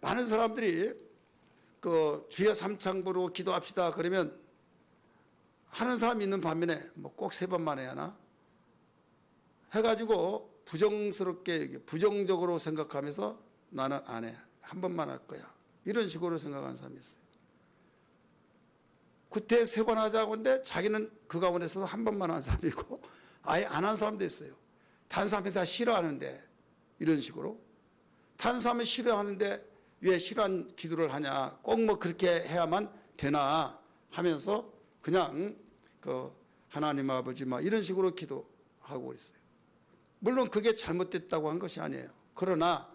많은 사람들이 그 주여 삼창 부르고 기도합시다 그러면 하는 사람이 있는 반면에 뭐 꼭 3번만 해야 하나 해가지고 부정스럽게 부정적으로 생각하면서 나는 안 해. 한 번만 할 거야. 이런 식으로 생각하는 사람이 있어요. 구태 3번 하자고 하는데 자기는 그 가운데서도 한 번만 한 사람이 있고 아예 안 한 사람도 있어요. 다른 사람이 다 싫어하는데 이런 식으로 다른 사람이 싫어하는데 왜 싫어한 기도를 하냐 꼭 뭐 그렇게 해야만 되나 하면서 그냥 그 하나님 아버지 막 이런 식으로 기도하고 있어요. 물론 그게 잘못됐다고 한 것이 아니에요. 그러나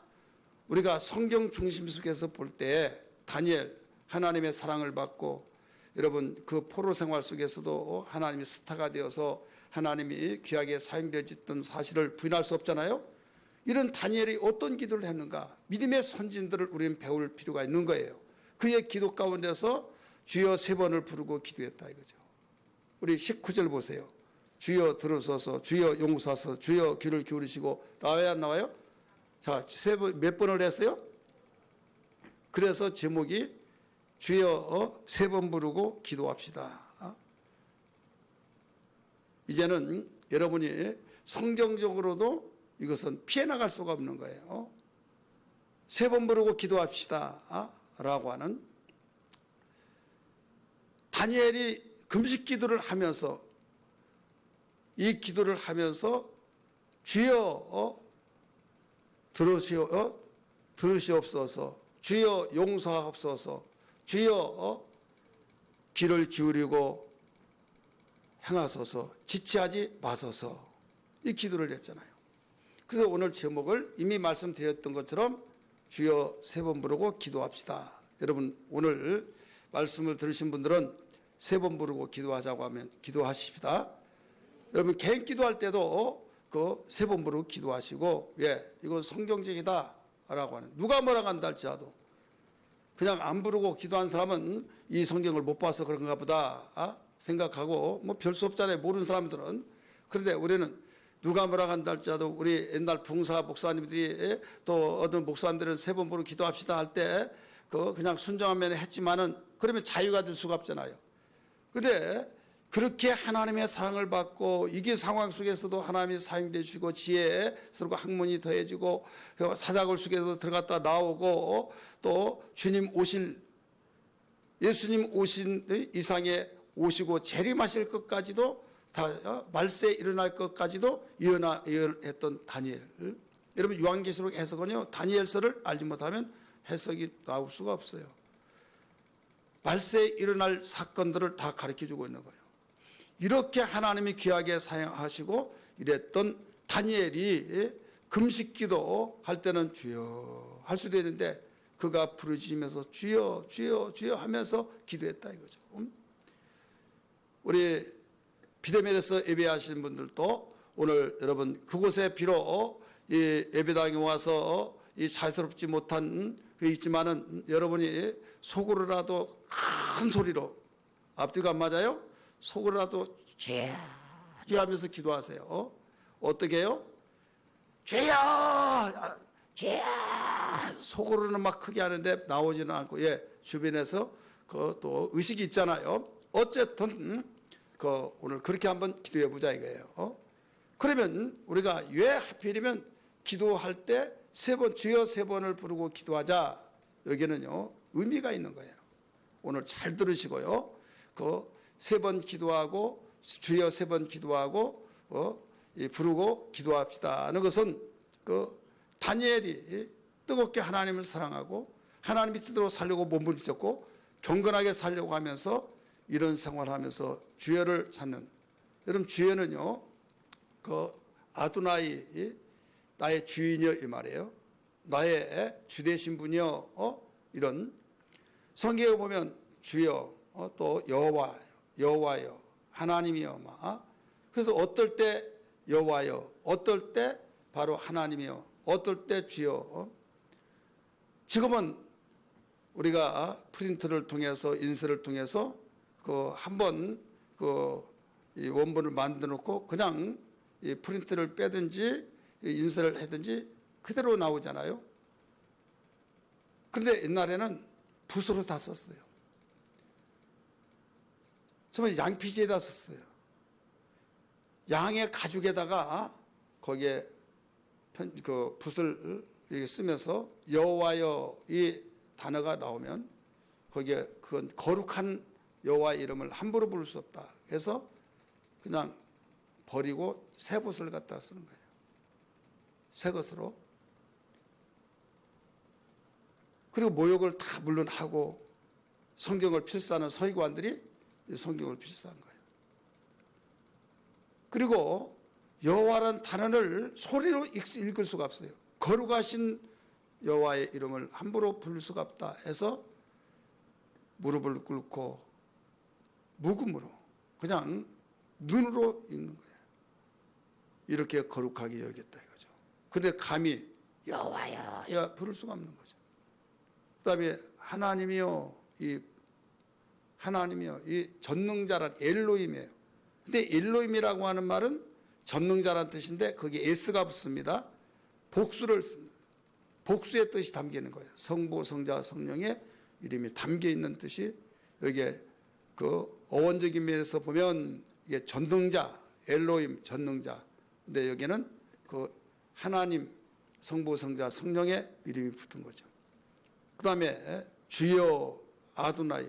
우리가 성경 중심 속에서 볼 때 다니엘 하나님의 사랑을 받고 여러분 그 포로 생활 속에서도 하나님이 스타가 되어서 하나님이 귀하게 사용되었던 사실을 부인할 수 없잖아요. 이런 다니엘이 어떤 기도를 했는가 믿음의 선진들을 우리는 배울 필요가 있는 거예요. 그의 기도 가운데서 주여 3번을 부르고 기도했다 이거죠. 우리 19절 보세요. 주여 들으소서 주여 용서하소서 주여 귀를 기울이시고 나와요 안 나와요? 자, 몇 번을 했어요? 그래서 제목이 주여 3번 부르고 기도합시다. 이제는 여러분이 성경적으로도 이것은 피해 나갈 수가 없는 거예요. 3번 부르고 기도합시다 라고 하는 다니엘이 금식 기도를 하면서 이 기도를 하면서 주여 들으시옵소서 주여 용서하옵소서 주여 귀를 기울이고 행하소서 지체하지 마소서 이 기도를 했잖아요. 그래서 오늘 제목을 이미 말씀드렸던 것처럼 주여 3번 부르고 기도합시다. 여러분 오늘 말씀을 들으신 분들은 3번 부르고 기도하자고 하면 기도하십시다. 여러분 개인 기도할 때도 그 3번 부르고 기도하시고 왜 이건 성경적이다 라고 하는 누가 뭐라고 한다 할지라도 그냥 안 부르고 기도한 사람은 이 성경을 못 봐서 그런가 보다 생각하고 뭐 별 수 없잖아요. 모르는 사람들은. 그런데 우리는 누가 뭐라고 한다 할지라도 우리 옛날 붕사 목사님들이 또 어떤 목사님들은 3번 부르고 기도합시다 할 때 그냥 순종하면 했지만은 그러면 자유가 될 수가 없잖아요. 그런데 그렇게 하나님의 사랑을 받고 이게 상황 속에서도 하나님이 사용돼 주시고 지혜에 서로 학문이 더해지고 사자굴 속에서 들어갔다 나오고 또 예수님 오신 이상에 오시고 재림하실 것까지도 다 말세에 일어날 것까지도 예언했던 다니엘. 여러분 요한계시록 해석은요 다니엘서를 알지 못하면 해석이 나올 수가 없어요. 말세에 일어날 사건들을 다 가르쳐주고 있는 거예요. 이렇게 하나님이 귀하게 사용하시고 이랬던 다니엘이 금식기도 할 때는 주여 할 수도 있는데 그가 부르짖으면서 주여 주여 주여 하면서 기도했다 이거죠. 우리 비대면에서 예배하시는 분들도 오늘 여러분 그곳에 비록 이 예배당에 와서 이 자유롭지 못한 그 있지만은 여러분이 속으로라도 큰 소리로 앞뒤가 안 맞아요? 속으로라도 주여 하면서 기도하세요. 어떻게 해요? 주여 주여 속으로는 막 크게 하는데 나오지는 않고 주변에서 그 또 의식이 있잖아요. 어쨌든 오늘 그렇게 한번 기도해 보자 이거예요. 그러면 우리가 왜 하필이면 기도할 때 3번 주여 3번을 부르고 기도하자 여기는요 의미가 있는 거예요. 오늘 잘 들으시고요. 3번 기도하고 주여 3번 기도하고 부르고 기도합시다 하는 것은 다니엘이 뜨겁게 하나님을 사랑하고 하나님의 뜻대로 살려고 몸부림쳤고 경건하게 살려고 하면서 이런 생활을 하면서 주여를 찾는 여러분 주여는요 아도나이 나의 주인이여 이 말이에요. 나의 주되신 분이여 이런 성경에 보면 주여 또 여호와여 하나님이여 그래서 어떨 때 여호와여 어떨 때 바로 하나님이여 어떨 때 주여 지금은 우리가 프린트를 통해서 인쇄를 통해서 한번 이 원본을 만들어 놓고 그냥 이 프린트를 빼든지 인쇄를 하든지 그대로 나오잖아요. 그런데 옛날에는 붓으로 다 썼어요. 정말 양피지에다 썼어요. 양의 가죽에다가 거기에 그 붓을 이렇게 쓰면서 여호와여 이 단어가 나오면 거기에 그건 거룩한 여호와의 이름을 함부로 부를 수 없다. 그래서 그냥 버리고 새 붓을 갖다 쓰는 거예요. 새 것으로. 그리고 모욕을 다 물론 하고 성경을 필사하는 서기관들이 성경을 필사한 거예요. 그리고 여호와라는 단어를 소리로 읽을 수가 없어요. 거룩하신 여호와의 이름을 함부로 부를 수가 없다 해서 무릎을 꿇고 묵음으로 그냥 눈으로 읽는 거예요. 이렇게 거룩하게 여겼다 이거죠. 근데 감히 여호와여 부를 수가 없는 거죠. 그다음에 하나님이요 이 전능자란 엘로힘이에요. 근데 엘로힘이라고 하는 말은 전능자란 뜻인데 거기에 S가 붙습니다. 복수를 씁니다. 복수의 뜻이 담기는 거예요. 성부, 성자, 성령의 이름이 담겨 있는 뜻이 여기에 그 어원적인 면에서 보면 이게 전능자, 엘로힘 전능자. 근데 여기는 그 하나님, 성부, 성자, 성령의 이름이 붙은 거죠. 그다음에 주여 아도나이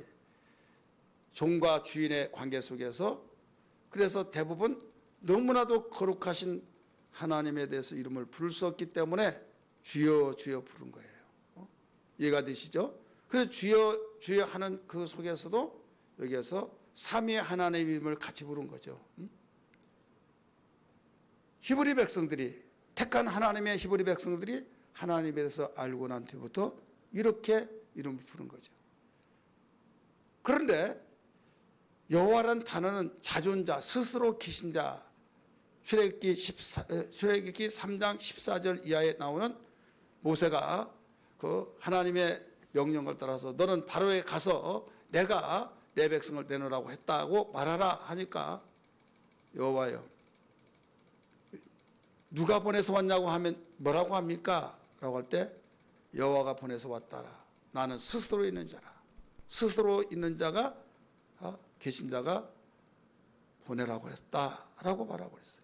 종과 주인의 관계 속에서 그래서 대부분 너무나도 거룩하신 하나님에 대해서 이름을 부를 수 없기 때문에 주여 주여 부른 거예요. 이해가 되시죠? 그래서 주여 주여 하는 그 속에서도 여기에서 삼위의 하나님의 이름을 같이 부른 거죠. 히브리 백성들이 택한 하나님의 히브리 백성들이 하나님에 대해서 알고 난 뒤부터 이렇게 이름을 부른 거죠. 그런데 여호와라는 단어는 자존자, 스스로 계신 자, 출애굽기 3장 14절 이하에 나오는 모세가 그 하나님의 명령을 따라서 너는 바로에 가서 내가 내 백성을 내놓으라고 했다고 말하라 하니까 여호와여 누가 보내서 왔냐고 하면 뭐라고 합니까? 라고 할 때 여호와가 보내서 왔다라. 나는 스스로 있는 자라. 스스로 있는 자가 계신 자가 보내라고 했다라고 말하고 그랬어요.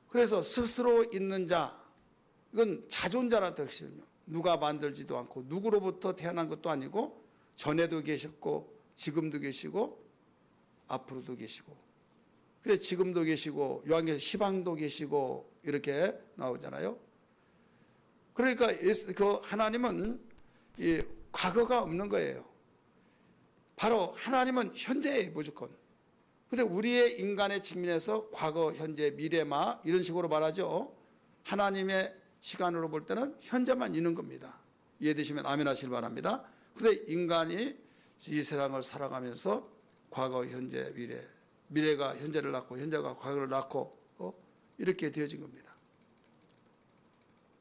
그래서 스스로 있는 자 이건 자존자라는 뜻이거든요. 누가 만들지도 않고 누구로부터 태어난 것도 아니고 전에도 계셨고 지금도 계시고 앞으로도 계시고 그래서 지금도 계시고 요한계시록 시방도 계시고 이렇게 나오잖아요. 그러니까 그 하나님은 이 과거가 없는 거예요. 바로 하나님은 현재에 무조건. 근데 우리의 인간의 측면에서 과거, 현재, 미래마 이런 식으로 말하죠. 하나님의 시간으로 볼 때는 현재만 있는 겁니다. 이해되시면 아멘 하시길 바랍니다. 근데 인간이 이 세상을 살아가면서 과거, 현재, 미래가 현재를 낳고 현재가 과거를 낳고 이렇게 되어진 겁니다.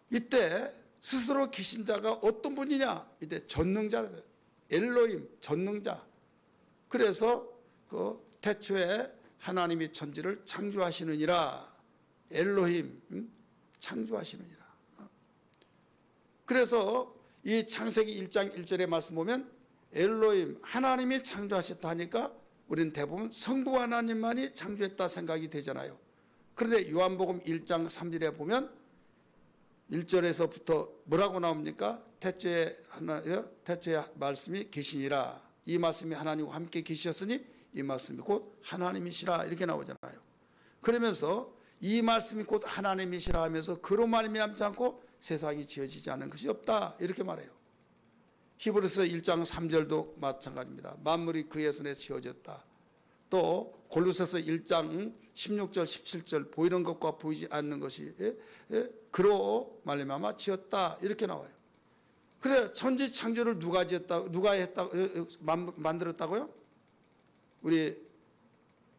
이때 스스로 계신 자가 어떤 분이냐? 이때 전능자, 엘로힘 전능자. 그래서 그 태초에 하나님이 천지를 창조하시느니라. 엘로힘 창조하시느니라. 그래서 이 창세기 1장 1절의 말씀 보면 엘로힘 하나님이 창조하셨다 하니까 우리는 대부분 성부 하나님만이 창조했다 생각이 되잖아요. 그런데 요한복음 1장 3절에 보면 1절에서부터 뭐라고 나옵니까? 태초에 말씀이 계시니라. 이 말씀이 하나님과 함께 계셨으니 이 말씀이 곧 하나님이시라 이렇게 나오잖아요. 그러면서 이 말씀이 곧 하나님이시라 하면서 그로 말미암지 않고 세상이 지어지지 않은 것이 없다 이렇게 말해요. 히브리서 1장 3절도 마찬가지입니다. 만물이 그의 손에 지어졌다. 또 골로새서 1장 16절 17절 보이는 것과 보이지 않는 것이 그로 말미암아 지었다 이렇게 나와요. 그래 천지 창조를 누가 지었다 누가 했다 만들었다고요? 우리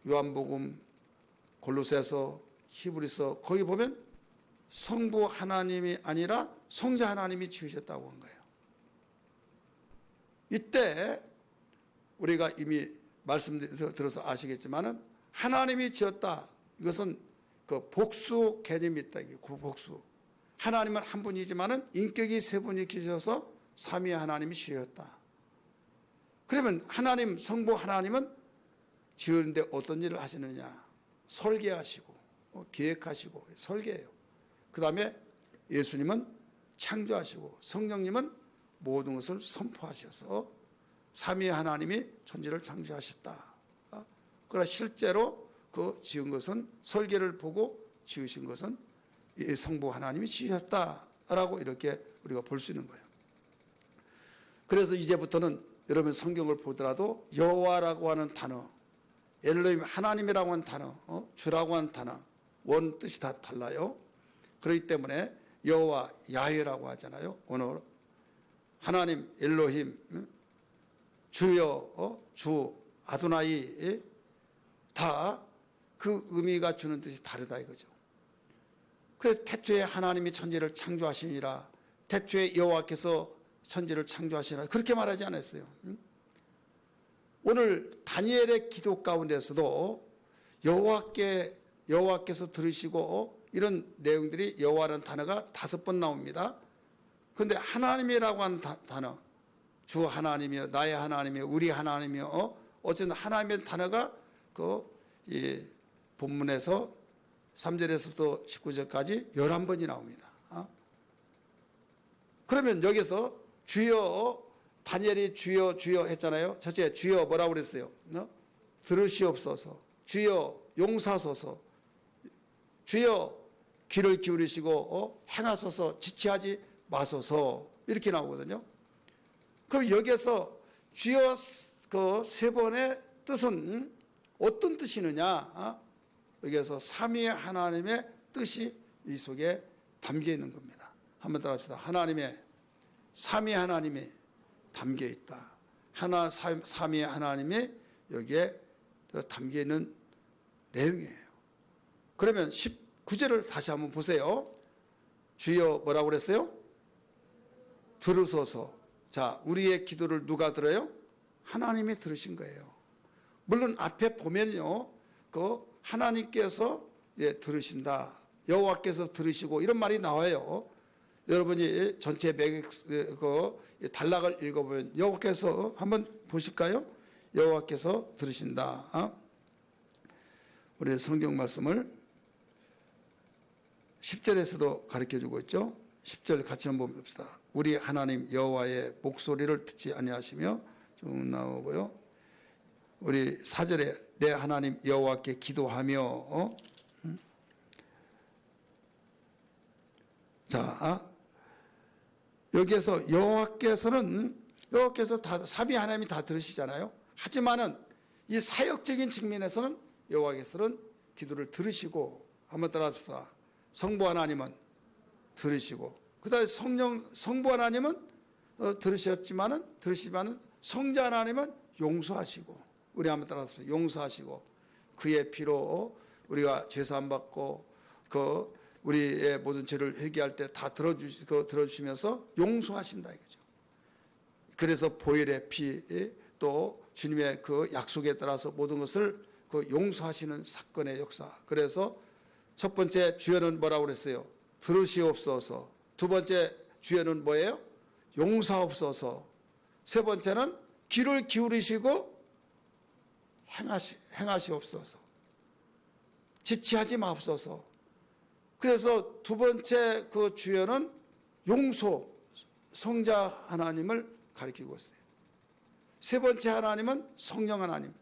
요한복음 골로새서 히브리서 거기 보면 성부 하나님이 아니라 성자 하나님이 지으셨다고 한 거예요. 이때 우리가 이미 말씀드려서 아시겠지만은 하나님이 지었다. 이것은 그 복수 개념이 있다. 그 복수. 하나님은 한 분이지만은 인격이 세 분이 계셔서 삼위 하나님이 주였다. 그러면 하나님, 성부 하나님은 지으는데 어떤 일을 하시느냐? 설계하시고 계획하시고 설계해요. 그 다음에 예수님은 창조하시고 성령님은 모든 것을 선포하셔서 삼위 하나님이 천지를 창조하셨다. 그러나 실제로 그 지은 것은, 설계를 보고 지으신 것은 성부 하나님이 지으셨다라고 이렇게 우리가 볼 수 있는 거예요. 그래서 이제부터는 여러분 성경을 보더라도 여호와라고 하는 단어, 엘로힘 하나님이라고 하는 단어, 주라고 하는 단어, 원 뜻이 다 달라요. 그렇기 때문에 여호와 야훼라고 하잖아요. 오늘 하나님 엘로힘, 주여, 주 아도나이, 다 그 의미가 주는 뜻이 다르다 이거죠. 그래서 태초에 하나님이 천지를 창조하시니라, 태초에 여호와께서 천지를 창조하시니라, 그렇게 말하지 않았어요. 오늘 다니엘의 기도 가운데서도 여호와께서 들으시고 이런 내용들이, 여호와라는 단어가 5번 나옵니다. 그런데 하나님이라고 하는 단어, 주 하나님이여, 나의 하나님이여, 우리 하나님이여, 어쨌든 하나님의 단어가 이 본문에서 3절에서부터 19절까지 11번이 나옵니다. 그러면 여기서 주여, 다니엘이 주여 주여 했잖아요. 첫째 주여 뭐라고 그랬어요? 들으시옵소서, 주여 용서하소서, 주여 귀를 기울이시고 행하소서, 지체하지 마소서, 이렇게 나오거든요. 그럼 여기에서 주여 그 3번의 뜻은 어떤 뜻이느냐? 여기에서 삼위 하나님의 뜻이 이 속에 담겨 있는 겁니다. 한번 따라합시다. 하나님의, 삼위 하나님이 담겨 있다. 삼위 하나님이 여기에 담겨 있는 내용이에요. 그러면 19절을 다시 한번 보세요. 주여 뭐라고 그랬어요? 들으소서. 자, 우리의 기도를 누가 들어요? 하나님이 들으신 거예요. 물론 앞에 보면요, 하나님께서 들으신다, 여호와께서 들으시고 이런 말이 나와요. 여러분이 전체 단락을 읽어보면 여호와께서, 한번 보실까요? 여호와께서 들으신다. 우리 성경 말씀을 10절에서도 가르쳐주고 있죠. 10절 같이 한번 봅시다. 우리 하나님 여호와의 목소리를 듣지 아니하시며, 쭉 나오고요. 우리 4절에 내 하나님 여호와께 기도하며, 자, 여기에서 여호와께서 다 삼위 하나님이 다 들으시잖아요. 하지만은 이 사역적인 측면에서는 여호와께서는 기도를 들으시고, 한번 따라합시다. 성부 하나님은 들으시고, 그다음에 성부 하나님은 들으시지만은 성자 하나님은 용서하시고, 우리 한번 따라서 용서하시고, 그의 피로 우리가 죄사함 받고 우리의 모든 죄를 회개할 때 다 들어주시면서 용서하신다 이거죠. 그래서 보혈의 피, 또 주님의 그 약속에 따라서 모든 것을 용서하시는 사건의 역사. 그래서 첫 번째 주여는 뭐라고 그랬어요? 들으시옵소서. 두 번째 주여는 뭐예요? 용서하옵소서. 세 번째는 귀를 기울이시고 행하시옵소서. 지체하지 마옵소서. 그래서 두 번째 그 주여는 용서, 성자 하나님을 가리키고 있어요. 세 번째 하나님은 성령 하나님.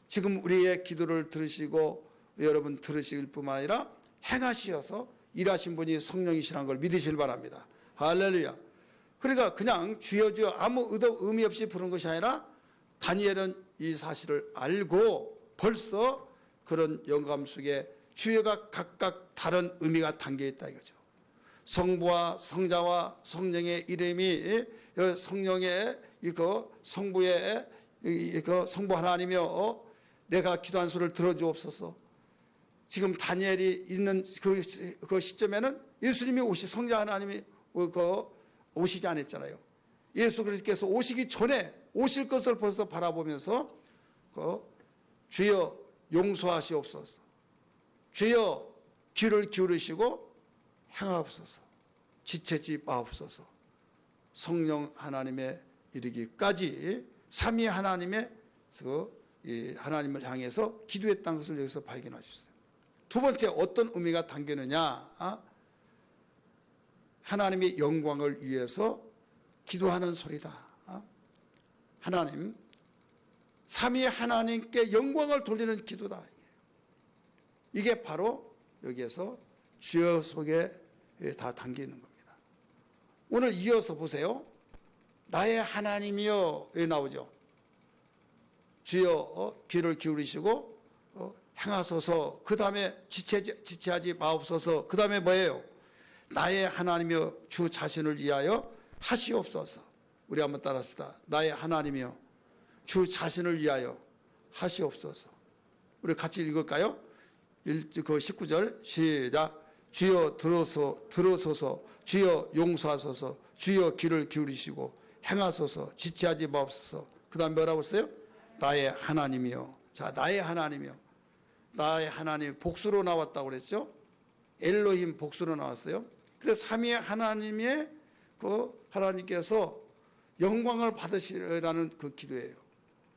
지금 우리의 기도를 들으시고 여러분 들으실 뿐만 아니라 행하시어서 일하신 분이 성령이시라는 걸 믿으시길 바랍니다. 할렐루야. 그러니까 그냥 주여 주여 아무 의미 없이 부른 것이 아니라 다니엘은 이 사실을 알고 벌써 그런 영감 속에 주여가 각각 다른 의미가 담겨 있다 이거죠. 성부와 성자와 성령의 이름이 성령의 성부의 성부 하나님이여, 내가 기도한 소리를 들어주옵소서. 지금 다니엘이 있는 그 시점에는 예수님이 성자 하나님이 오시지 않았잖아요. 예수 그리스도께서 오시기 전에 오실 것을 벌써 바라보면서 주여 용서하시옵소서, 주여 귀를 기울이시고 행하옵소서, 지체지 마옵소서. 성령 하나님에 이르기까지 삼위 하나님의 이 하나님을 향해서 기도했다는 것을 여기서 발견할 수 있어요. 두 번째 어떤 의미가 담기느냐? 하나님의 영광을 위해서 기도하는 소리다. 하나님, 삼위 하나님께 영광을 돌리는 기도다. 이게 바로 여기에서 주여 속에 다 담겨 있는 겁니다. 오늘 이어서 보세요. 나의 하나님이여 여기 나오죠. 주여 귀를 기울이시고 행하소서. 그 다음에 지체하지 마옵소서. 그 다음에 뭐예요? 나의 하나님이여 주 자신을 위하여 하시옵소서. 우리 한번 따라합시다. 나의 하나님이여 주 자신을 위하여 하시옵소서. 우리 같이 읽을까요? 그 19절 시작. 주여 들어소서. 주여 용서하소서. 주여 귀를 기울이시고 행하소서. 지체하지 마옵소서. 그 다음 뭐라고 했어요? 나의 하나님이여. 자, 나의 하나님이여. 나의 하나님 복수로 나왔다고 그랬죠? 엘로힘 복수로 나왔어요. 그래서 삼위 하나님의 그 하나님께서 영광을 받으시라는 그 기도예요.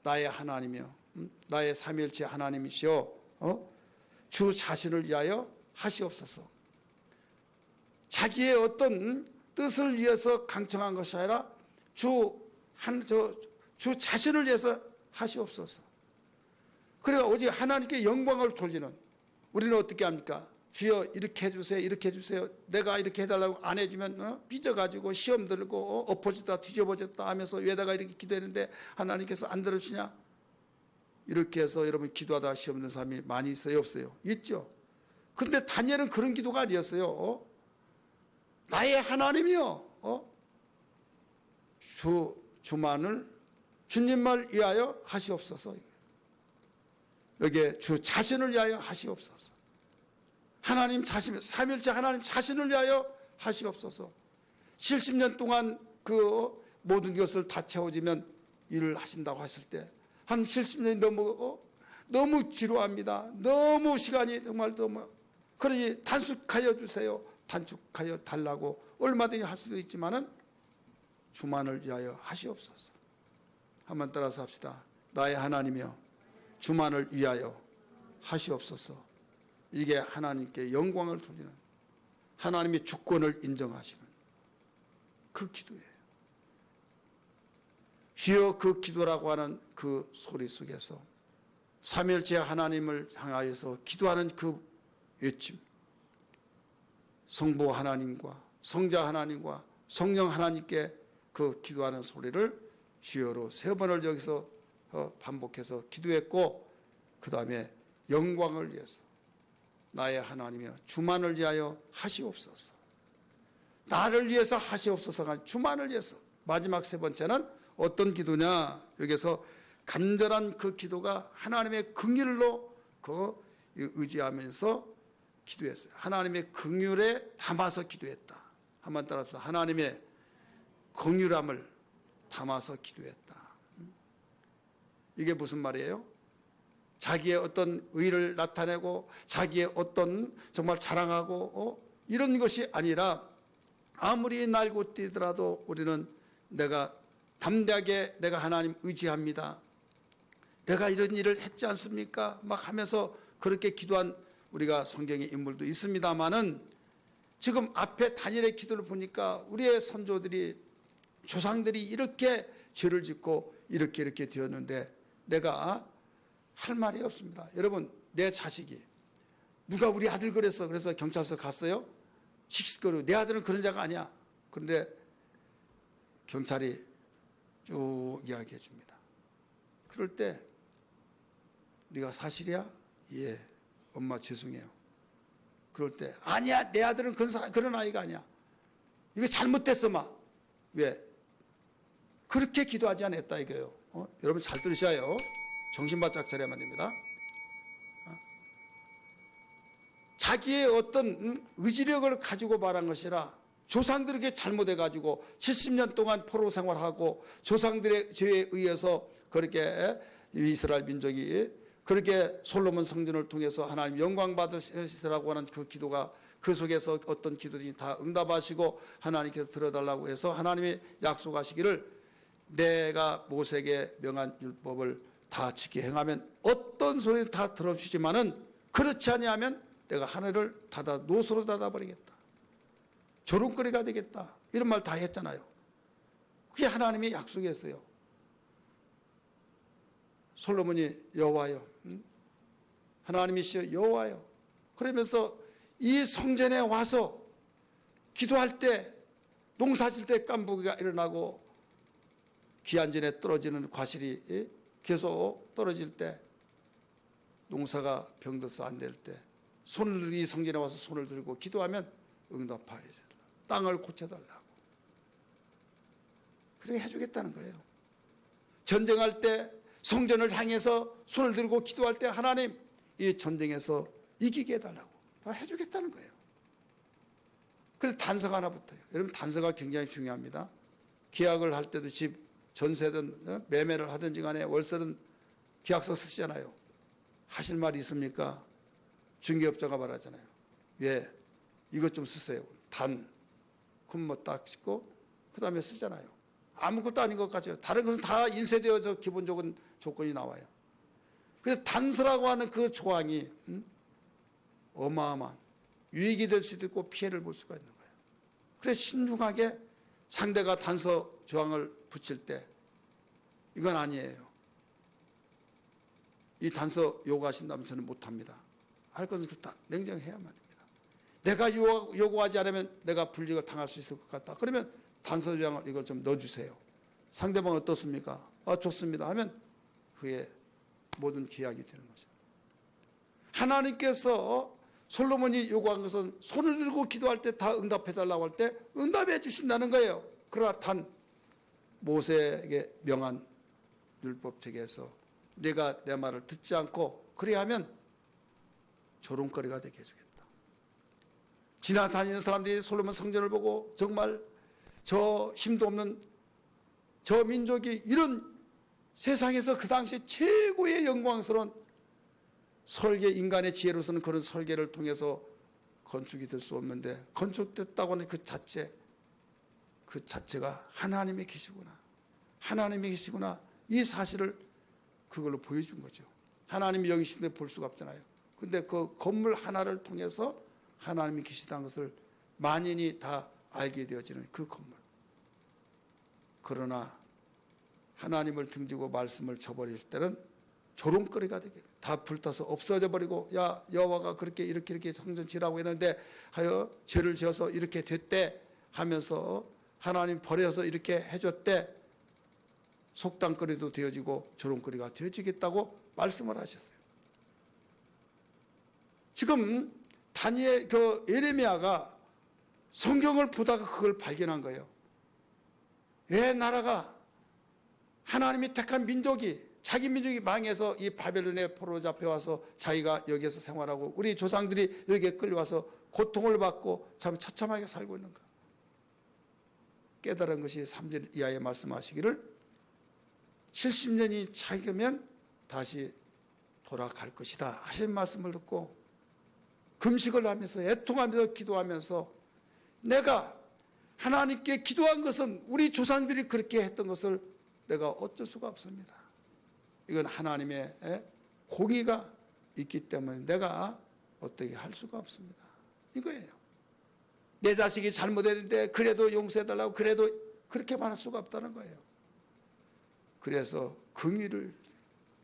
나의 하나님이여. 나의 삼위일체 하나님이시여. 주 자신을 위하여 하시옵소서. 자기의 어떤 뜻을 위해서 강청한 것이 아니라 주 자신을 위해서 하시옵소서. 그러니까 오직 하나님께 영광을 돌리는, 우리는 어떻게 합니까? 주여 이렇게 해주세요, 이렇게 해주세요. 내가 이렇게 해달라고 안 해주면 삐져가지고 시험 들고 엎어지다 뒤집어졌다 하면서 왜 내가 이렇게 기도했는데 하나님께서 안 들으시냐? 이렇게 해서 여러분 기도하다 시험 든 사람이 많이 있어요, 없어요? 있죠. 근데 다니엘은 그런 기도가 아니었어요. 나의 하나님이여, 주만을 주님을 위하여 하시옵소서. 여기에 주 자신을 위하여 하시옵소서. 하나님 자신, 삼일째 하나님 자신을 위하여 하시옵소서. 70년 동안 그 모든 것을 다 채워지면 일을 하신다고 했을 때 한 70년이 너무 지루합니다. 너무 시간이 정말 너무, 그러니 단축하여 주세요. 단축하여 달라고 얼마든지 할 수도 있지만은 주만을 위하여 하시옵소서. 한번 따라서 합시다. 나의 하나님이여 주만을 위하여 하시옵소서. 이게 하나님께 영광을 돌리는, 하나님의 주권을 인정하시는 그 기도예요. 주여 그 기도라고 하는 그 소리 속에서 삼위일체 하나님을 향하여서 기도하는 그 외침, 성부 하나님과 성자 하나님과 성령 하나님께 그 기도하는 소리를 주여로 3번을 여기서 반복해서 기도했고, 그 다음에 영광을 위해서 나의 하나님이여 주만을 위하여 하시옵소서. 나를 위해서 하시옵소서가 주만을 위해서. 마지막 3번째는 어떤 기도냐? 여기서 간절한 그 기도가 하나님의 긍휼로 그 의지하면서 기도했어요. 하나님의 긍휼에 담아서 기도했다. 한번 따라합시다. 하나님의 긍휼함을 담아서 기도했다. 이게 무슨 말이에요? 자기의 어떤 의를 나타내고 자기의 어떤 정말 자랑하고 이런 것이 아니라 아무리 날고 뛰더라도 우리는 내가 담대하게 내가 하나님 의지합니다. 내가 이런 일을 했지 않습니까? 막 하면서 그렇게 기도한 우리가 성경의 인물도 있습니다만은 지금 앞에 다니엘의 기도를 보니까 우리의 선조들이 조상들이 이렇게 죄를 짓고 이렇게 되었는데 내가 할 말이 없습니다. 여러분, 내 자식이 누가 우리 아들 그래서 경찰서 갔어요? 씩씩거리고 내 아들은 그런 자가 아니야. 그런데 경찰이 쭉 이야기해 줍니다. 그럴 때 네가 사실이야? 예, 엄마 죄송해요. 그럴 때 아니야, 내 아들은 그런 아이가 아니야. 이거 잘못됐어 막. 왜? 그렇게 기도하지 않았다 이거예요. 여러분 잘 들으셔요. 정신 바짝 차려야만 됩니다. 자기의 어떤 의지력을 가지고 말한 것이라 조상들에게 잘못해가지고 70년 동안 포로 생활하고 조상들의 죄에 의해서 그렇게 이스라엘 민족이 그렇게 솔로몬 성전을 통해서 하나님 영광 받으시라고 하는 그 기도가 그 속에서 어떤 기도든지 다 응답하시고 하나님께서 들어달라고 해서 하나님이 약속하시기를 내가 모세에게 명한 율법을 다 지켜 행하면 어떤 소리를 다 들어주지만은 그렇지 아니하면 내가 하늘을 닫아 노소로 닫아버리겠다. 조롱거리가 되겠다. 이런 말 다 했잖아요. 그게 하나님이 약속했어요. 솔로몬이 여호와여, 하나님이시여 여호와여. 그러면서 이 성전에 와서 기도할 때, 농사질 때 깐부기가 일어나고 기한전에 떨어지는 과실이 계속 떨어질 때, 농사가 병들어서 안 될 때, 이 성전에 와서 손을 들고 기도하면 응답하여 달라. 땅을 고쳐달라고. 그렇게 해주겠다는 거예요. 전쟁할 때 성전을 향해서 손을 들고 기도할 때 하나님 이 전쟁에서 이기게 해달라고 다 해주겠다는 거예요. 그래서 단서가 하나 붙어요. 여러분 단서가 굉장히 중요합니다. 계약을 할 때도 집 전세든 매매를 하든지 간에 월세든 계약서 쓰시잖아요. 하실 말이 있습니까? 중개업자가 말하잖아요. 예, 이것 좀 쓰세요. 그럼 뭐 딱 찍고 그 다음에 쓰잖아요. 아무것도 아닌 것 같죠. 다른 것은 다 인쇄되어서 기본적인 조건이 나와요. 그래서 단서라고 하는 그 조항이 어마어마한 유익이 될 수도 있고 피해를 볼 수가 있는 거예요. 그래서 신중하게 상대가 단서 조항을 붙일 때 이건 아니에요. 이 단서 요구하신다면 저는 못합니다. 할 것은 그렇다. 냉정해야만 합니다. 내가 요구하지 않으면 내가 불이익을 당할 수 있을 것 같다. 그러면 단서 조항을 이걸 좀 넣어주세요. 상대방 어떻습니까? 좋습니다 하면 그의 모든 계약이 되는 거죠. 하나님께서 솔로몬이 요구한 것은 손을 들고 기도할 때 다 응답해달라고 할 때 응답해 주신다는 거예요. 그러나 단 모세에게 명한 율법책에서 내가 내 말을 듣지 않고 그래야 하면 조롱거리가 되게 해주겠다. 지나다니는 사람들이 솔로몬 성전을 보고 정말 저 힘도 없는 저 민족이 이런 세상에서 그 당시 최고의 영광스러운 설계, 인간의 지혜로서는 그런 설계를 통해서 건축이 될 수 없는데 건축됐다고 하는 그 자체가 하나님의 계시구나. 하나님의 계시구나. 이 사실을 그걸로 보여준 거죠. 하나님이 여기 계신데 볼 수가 없잖아요. 근데 그 건물 하나를 통해서 하나님이 계시다는 것을 만인이 다 알게 되어지는 그 건물. 그러나 하나님을 등지고 말씀을 저버릴 때는 조롱거리가 되게 다 불타서 없어져 버리고 야 여호와가 그렇게 이렇게 성전 지라고 했는데 하여 죄를 지어서 이렇게 됐대 하면서 하나님 버려서 이렇게 해줬대 속담거리도 되어지고 조롱거리가 되어지겠다고 말씀을 하셨어요. 지금 다니엘 예레미야가 성경을 보다가 그걸 발견한 거예요. 왜 나라가 하나님이 택한 민족이 자기 민족이 망해서 이 바벨론에 포로 잡혀와서 자기가 여기에서 생활하고 우리 조상들이 여기에 끌려와서 고통을 받고 참 처참하게 살고 있는가. 깨달은 것이 3절 이하에 말씀하시기를 70년이 차이면 다시 돌아갈 것이다 하신 말씀을 듣고 금식을 하면서 애통하면서 기도하면서 내가 하나님께 기도한 것은 우리 조상들이 그렇게 했던 것을 내가 어쩔 수가 없습니다. 이건 하나님의 공의가 있기 때문에 내가 어떻게 할 수가 없습니다. 이거예요. 내 자식이 잘못했는데 그래도 용서해달라고 그래도 그렇게 말할 수가 없다는 거예요. 그래서 긍의를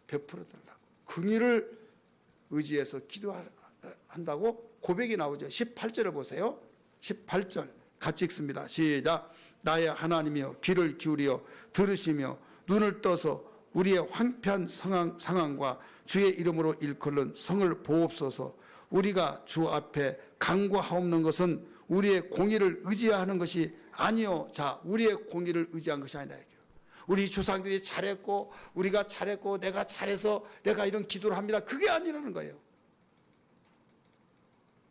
베풀어달라고 긍의를 의지해서 기도한다고 고백이 나오죠. 18절을 보세요. 18절 같이 읽습니다. 시작. 나의 하나님이여 귀를 기울여 들으시며 눈을 떠서 우리의 황폐한 상황과 주의 이름으로 일컬는 성을 보옵소서. 우리가 주 앞에 간구하옵는 것은 우리의 공의를 의지하는 것이 아니요. 자, 우리의 공의를 의지한 것이 아니다. 우리 조상들이 잘했고 우리가 잘했고 내가 잘해서 내가 이런 기도를 합니다. 그게 아니라는 거예요.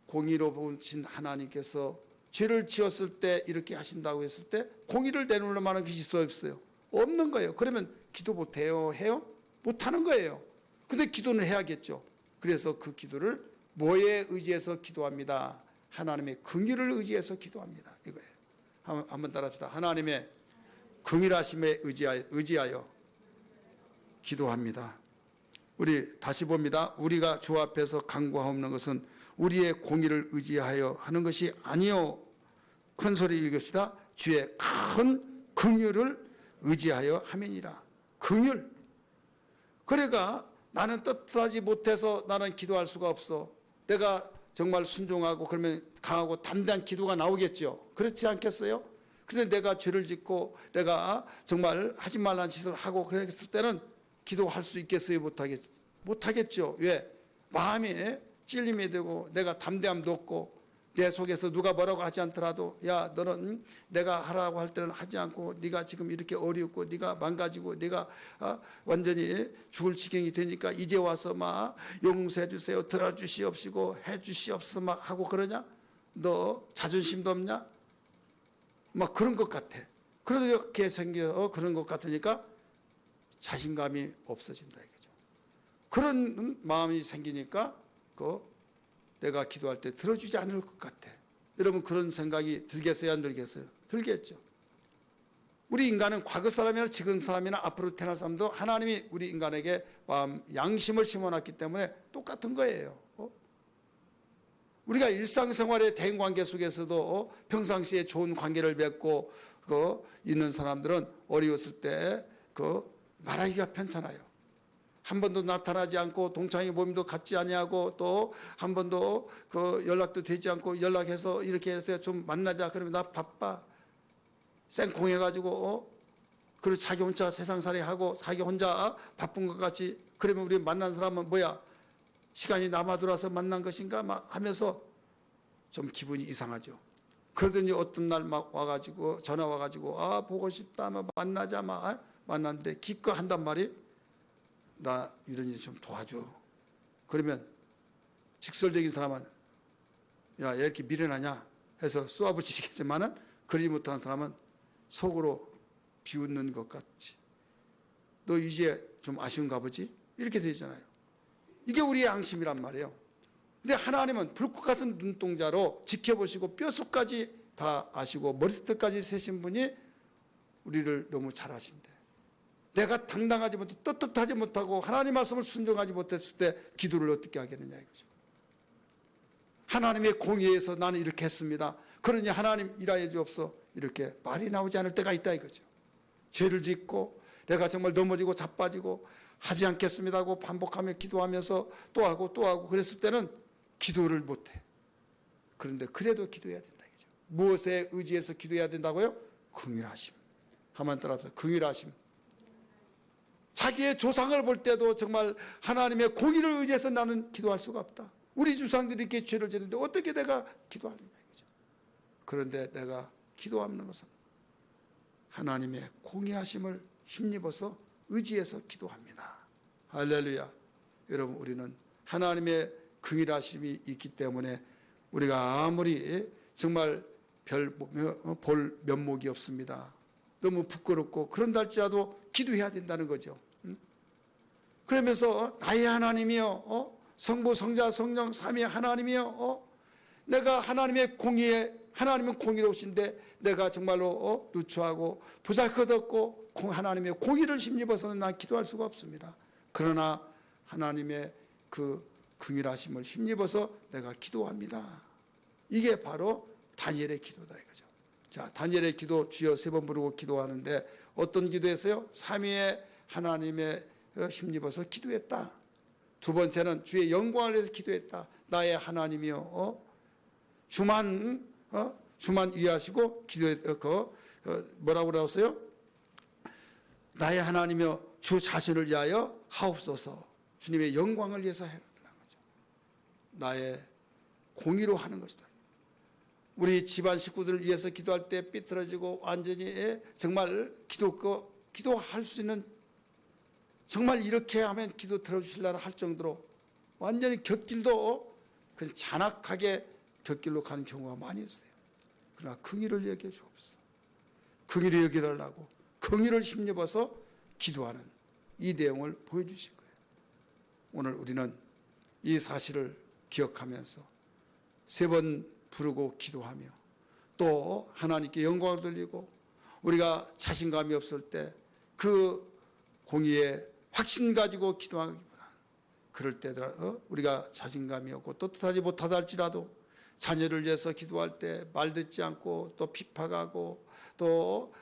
공의로 보신 하나님께서 죄를 지었을 때 이렇게 하신다고 했을 때 공의를 내놓을 만한 것이 있어요, 없어요? 없는 거예요. 그러면 기도 못해요? 해요? 못하는 거예요. 근데 기도는 해야겠죠. 그래서 그 기도를 뭐에 의지해서 기도합니다. 하나님의 긍휼을 의지해서 기도합니다. 이거예요. 한번 따라합시다. 하나님의 긍휼하심에 의지하여 기도합니다. 우리 다시 봅니다. 우리가 주 앞에서 간구하옵는 것은 우리의 공의를 의지하여 하는 것이 아니요. 큰 소리 읽읍시다. 주의 큰 긍휼을 의지하여 함이니라. 긍휼. 그러니까 나는 떳떳하지 못해서 나는 기도할 수가 없어. 내가 정말 순종하고 그러면 강하고 담대한 기도가 나오겠죠. 그렇지 않겠어요? 근데 내가 죄를 짓고 내가 정말 하지 말라는 짓을 하고 그랬을 때는 기도할 수 있겠어요? 못하겠죠. 왜? 마음에 찔림이 되고 내가 담대함도 없고 내 속에서 누가 뭐라고 하지 않더라도 야 너는 내가 하라고 할 때는 하지 않고 네가 지금 이렇게 어렵고 네가 망가지고 네가 완전히 죽을 지경이 되니까 이제 와서 막 용서해 주세요 들어주시옵시고 해 주시옵소서 막 하고 그러냐? 너 자존심도 없냐? 막 그런 것 같아. 그렇게 생겨 그런 것 같으니까 자신감이 없어진다 이거죠. 그런 마음이 생기니까 내가 기도할 때 들어주지 않을 것 같아. 여러분 그런 생각이 들겠어요? 안 들겠어요? 들겠죠. 우리 인간은 과거 사람이나 지금 사람이나 앞으로 태어날 사람도 하나님이 우리 인간에게 마음 양심을 심어놨기 때문에 똑같은 거예요. 우리가 일상생활의 대인관계 속에서도 평상시에 좋은 관계를 맺고 있는 사람들은 어려웠을 때 말하기가 편찮아요. 한 번도 나타나지 않고 동창회 모임도 갖지 아니하고 또 한 번도 연락도 되지 않고 연락해서 이렇게 해서 좀 만나자 그러면 나 바빠 쌩콩해가지고 그리고 자기 혼자 세상살이 하고 자기 혼자 바쁜 것 같이 그러면 우리 만난 사람은 뭐야 시간이 남아돌아서 만난 것인가 막 하면서 좀 기분이 이상하죠. 그러더니 어떤 날 막 와가지고 전화 와가지고 보고 싶다 막 만나자 막 만났는데 기껏 한단 말이 나 이런 일 좀 도와줘. 그러면 직설적인 사람은 야 이렇게 미련하냐 해서 쏘아붙이시겠지만은 그러지 못한 사람은 속으로 비웃는 것 같지. 너 이제 좀 아쉬운가 보지? 이렇게 되잖아요. 이게 우리의 양심이란 말이에요. 근데 하나님은 불꽃 같은 눈동자로 지켜보시고 뼛속까지 다 아시고 머리끝까지 세신 분이 우리를 너무 잘 아신대. 내가 당당하지 못하고 떳떳하지 못하고 하나님 말씀을 순종하지 못했을 때 기도를 어떻게 하겠느냐 이거죠. 하나님의 공의에서 나는 이렇게 했습니다. 그러니 하나님 일하여 주옵소서 이렇게 말이 나오지 않을 때가 있다 이거죠. 죄를 짓고 내가 정말 넘어지고 자빠지고 하지 않겠습니다 하고 반복하며 기도하면서 또 하고 그랬을 때는 기도를 못해. 그런데 그래도 기도해야 된다 이거죠. 무엇에 의지해서 기도해야 된다고요? 긍휼하심. 한번 따라합시다. 긍휼하심. 자기의 조상을 볼 때도 정말 하나님의 공의를 의지해서 나는 기도할 수가 없다. 우리 조상들이 이렇게 죄를 지는데 어떻게 내가 기도하느냐 이거죠. 그런데 내가 기도하는 것은 하나님의 공의하심을 힘입어서 의지해서 기도합니다. 할렐루야. 여러분 우리는 하나님의 긍휼하심이 있기 때문에 우리가 아무리 정말 볼 면목이 없습니다. 너무 부끄럽고 그런다 할지라도 기도해야 된다는 거죠. 그러면서 나의 하나님이여 성부 성자 성령 삼위 하나님이여 내가 하나님의 공의에 하나님은 공의로우신데 내가 정말로 누추하고 보잘것없고 하나님의 공의를 힘입어서는 난 기도할 수가 없습니다. 그러나 하나님의 그 긍휼하심을 힘입어서 내가 기도합니다. 이게 바로 다니엘의 기도다 이거죠. 자, 다니엘의 기도 주여 3번 부르고 기도하는데 어떤 기도했어요? 삼위의 하나님의 힘입어서 기도했다. 두 번째는 주의 영광을 위해서 기도했다. 나의 하나님이여 주만 위하시고 기도했고 뭐라고 그랬어요? 나의 하나님이여 주 자신을 위하여 하옵소서. 주님의 영광을 위해서 해라는 거죠. 나의 공의로 하는 것이다. 우리 집안 식구들을 위해서 기도할 때 삐뚤어지고 완전히 정말 기도할 수 있는 정말 이렇게 하면 기도 들어주실라나 할 정도로 완전히 곁길도 그냥 잔악하게 곁길로 가는 경우가 많이 있어요. 그러나 긍휼을 여겨 주옵소서. 긍휼히 여겨달라고 긍휼을 힘입어서 기도하는 이 내용을 보여주신 거예요. 오늘 우리는 이 사실을 기억하면서 3번 부르고 기도하며 또 하나님께 영광을 돌리고 우리가 자신감이 없을 때 그 공의에 확신 가지고 기도하기보다 그럴 때 우리가 자신감이 없고 떳떳하지 못하다 할지라도 자녀를 위해서 기도할 때 말 듣지 않고 또 핍박하고 또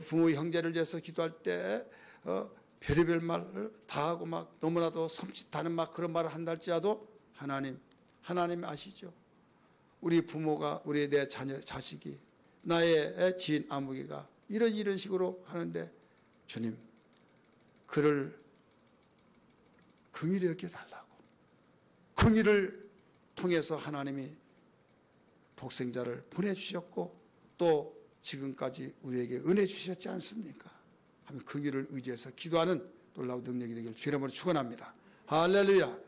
부모 형제를 위해서 기도할 때 별의별 말을 다 하고 막 너무나도 섬찟하는 막 그런 말을 한다 할지라도 하나님 아시죠? 우리 부모가 우리 내 자녀 자식이 나의 지인 아무개가 이런 식으로 하는데 주님 그를 긍휼히 여겨달라고 긍휼을 통해서 하나님이 독생자를 보내주셨고 또 지금까지 우리에게 은혜 주셨지 않습니까? 하면 긍휼을 의지해서 기도하는 놀라운 능력이 되기를 주의 이름으로 축원합니다. 할렐루야.